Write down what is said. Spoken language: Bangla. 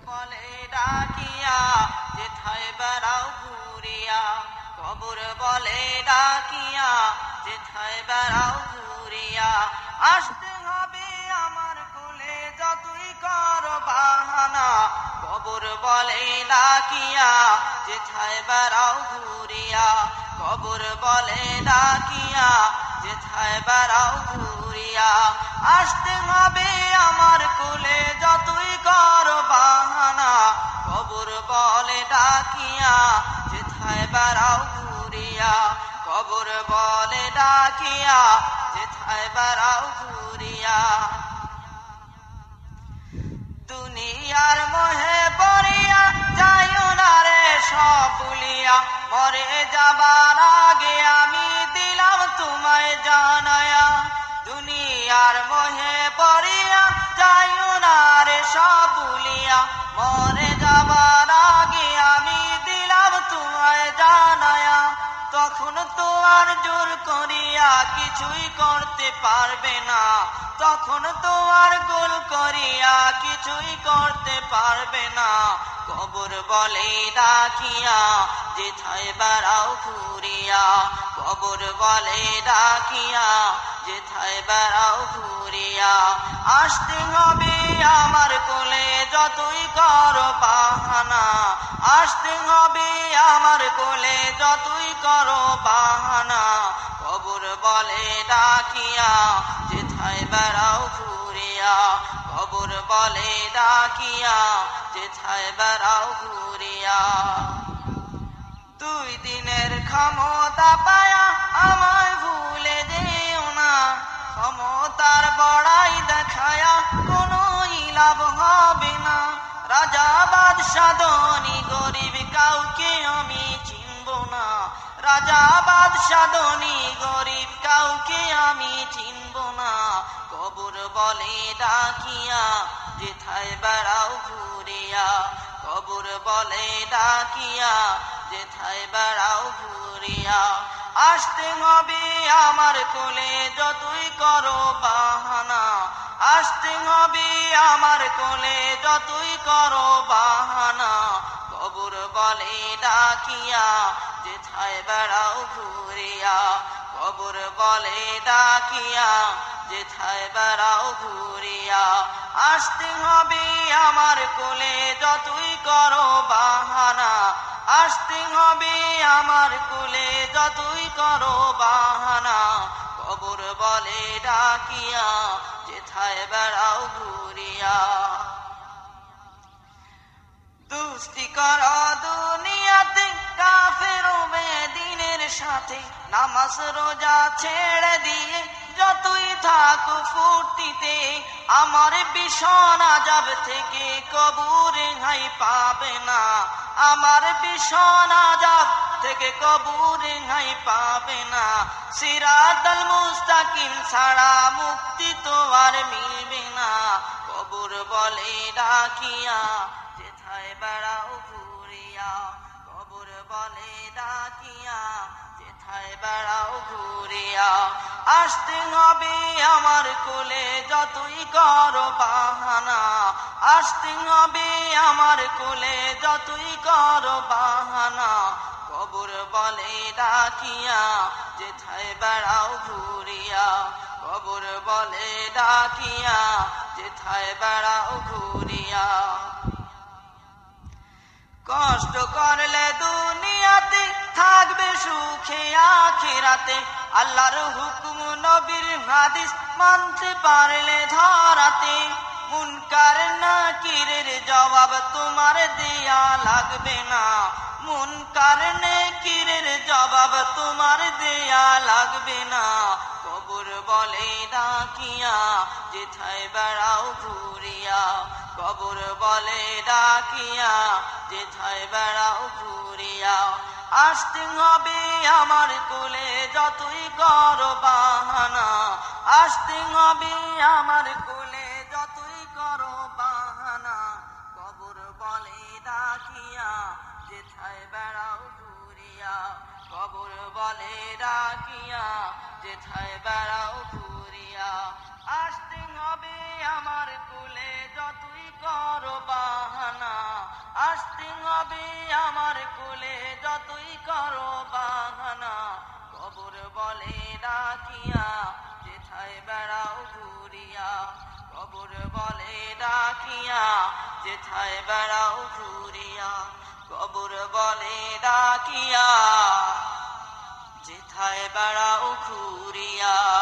বলে ডাকিয়া যেথায় বেড়াও ঘুরিয়া, কবর বলে ডাকিয়া যেথায় বেড়াও ঘুরিয়া। আসতে হবে আমার কোলে যতই করো বাহানা, কবর বলে ডাকিয়া যেথায় বেড়াও ঘুরিয়া, কবর বলে ডাকিয়া যেথায় বেড়াও ঘুরিয়া। আসতে হবে আমার কোলে যতই করো বাহানা, কবর বলে ডাকিয়া যেথায় বেড়াও ঘুরিয়া, কবর বলে ডাকিয়া যেথায় বেড়াও ঘুরিয়া। দুনিয়ার মোহে পড়িয়া যাইও না রে সব ভুলিয়া, মরে যাবার আগে আমি দিলাম তোমায় জানায়া। দুনিয়ার মোহে পড়িয়া যাইও না রে সব ভুলিয়া, মরে যাবার আগে আমি দিলাম তোমায় জানায়া। তখন তো আর জোর করিয়া কিছুই করতে পারবে না, তখন তো আর গোল করিয়া কিছুই করতে পারবে না। কবর বলে ডাকিয়া যেথায় বেড়াও ঘুরিয়া, কবর বলে ডাকিয়া যেথায় বেড়াও ঘুরিয়া। আসতে হবে আমার কোলে যতই করো বাহানা, আসতে হবে আমার কোলে যতই করো বাহানা, কবর বলে ডাকিয়া যেথায় বেড়াও ঘুরিয়া, কবর বলে ডাকিয়া যেথায় বেড়াও ঘুরিয়া। দুই দিনের ক্ষমতা পায়া আমায় ভুলে যেও না, ক্ষমতার বড়াই দেখায়া কোনো লাভ হবে না। রাজা বাদশা ধনী গরিব কাউকে আমি চিনব না, রাজা বাদশা ধনী গরিব কাউকে আমি চিনব না। কবর বলে ডাকিয়া যেথায় বেড়াও ঘুরিয়া, কবর বলে ডাকিয়া যেথায় বেড়াও ঘুরিয়া। আসতে হবে আমার কোলে যতই করো বাহানা, আসতে হবে আমার কোলে যতই করো বাহানা, কবর বলে ডাকিয়া যেথায় বেড়াও ঘুরিয়া, কবর বলে ডাকিয়া যেথায় বেড়াও ঘুরিয়া। আসতে হবে আমার কোলে যতই করো বাহানা, আসতে হবে আমার কোলে যতই করো বাহানা, কবর বলে ডাকিয়া যেথায় বেড়াও ঘুরিয়া। দুস্তি করো দুনিয়াতে কাফের ও বেদিনের সাথে, নামাজ রোজা ছেড়ে দিয়ে যতই থাকো ফুর্তিতে, আমার ভীষণ আযাব থেকে কবরে রেহাই পাবে না, আমার ভীষণ আযাব থেকে কবরে রেহাই পাবে না। সিরাতাল মুস্তাকিম ছাড়া মুক্তি তো আর মিলবে না। কবর বলে ডাকিয়া যেথায় বেড়াও ঘুরিয়া, কবর বলে ডাকিয়া যেথায় বেড়াও ঘুরিয়া। আসতে হবে আমার কোলে যতই করো বাহানা, আসতে হবে আমার কোলে যতই করো বাহানা, কবর বলে ডাকিয়া যেথায় বেড়াও ঘুরিয়া, কবর বলে ডাকিয়া যেথায় বেড়াও ঘুরিয়া। কষ্ট করলে দুনিয়াতে থাকবে সুখে আখিরাতে, আল্লাহর হুকুম নবীর হাদিস মানতে পারলে ধরাতে, মুনকার নাকিরের জবাব তোমার দেয়া লাগবে না, মুনকার নাকিরের জবাব তোমার দেয়া লাগবে না। কবর বলে ডাকিয়া যেথায় বেড়াও ঘুরিয়া, কবর বলে ডাকিয়া যেথায় বেড়াও ঘুরিয়া। আসতে হবে আমার কোলে যতই করো বাহানা, আসতে হবে আমার কোলে যতই করো বাহানা, কবর বলে ডাকিয়া যেথায় বেড়াও ঘুরিয়া, কবর বলে ডাকিয়া যেথায় বেড়াও ঘুরিয়া। আসতে হবে আমার কোলে যতই করো বাহানা, আসতে হবে আমার কোলে যতই করো বাহানা, কবর বলে ডাকিয়া যেথায় বেড়াও ঘুরিয়া, কবর বলে ডাকিয়া যেথায় বেড়াও ঘুরিয়া, কবর বলে ডাকিয়া যেথায় বেড়াও ঘুরিয়া।